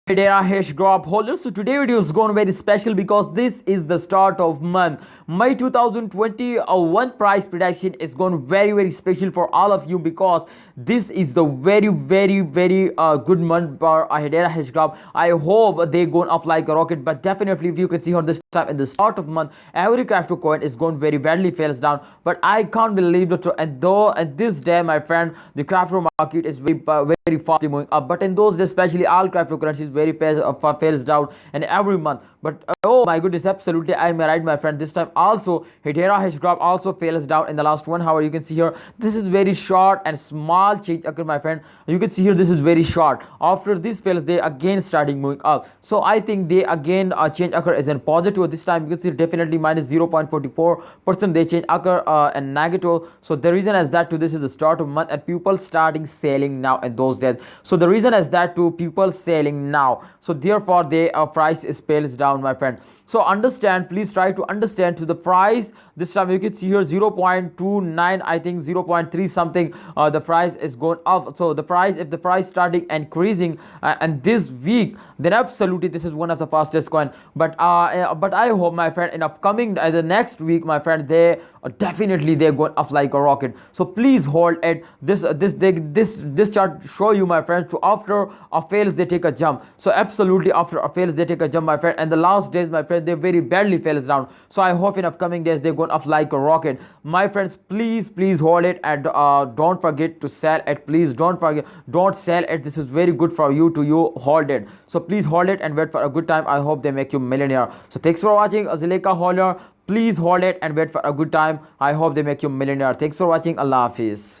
Hedera Hashgraph holders. So today video is going very special because this is the start of month. May 2021 price prediction is going very special for all of you because this is the very good month for Hedera Hashgraph. I hope they going off like a rocket, but definitely if you can see on this time in the start of month, every crypto coin is going very badly fails down. But I can't believe it. And though at this day, my friend, the crypto market is very fastly moving up. But in those days, especially all cryptocurrencies very fails down and every month. But oh my goodness, absolutely I'm right, my friend. This time also Hedera Hashgraph also fails down in the last 1 hour. You can see here this is very short and small change occur, my friend. You can see here this is very short. After this fails, they again starting moving up. So I think they again change occur as in positive. This time you can see definitely minus 0.44% they change occur and negative. So the reason is that to this is the start of month and people starting selling now in those days. So the reason is that to people selling now, so therefore the price is fails down, my friend. So understand, please try to understand to the price. This time you can see here 0.29, I think 0.3 something the price is going up. So the price, if the price starting increasing and this week, then absolutely this is one of the fastest coin. But I hope, my friend, in upcoming the next week, my friend, they definitely they're going up like a rocket. So please hold it. This chart show you, my friends, to after a fails they take a jump. So absolutely after a fails they take a jump, my friend, and the last days, my friend, they very badly fails down. So I hope in upcoming days they're going up like a rocket, my friends. Please hold it and don't forget to sell it. Please don't sell it. This is very good for you to hold it. So please hold it and wait for a good time. I hope they make you millionaire. So thanks for watching. Azileka holder, please hold it and wait for a good time. I hope they make you millionaire. Thanks for watching. Allah Hafiz.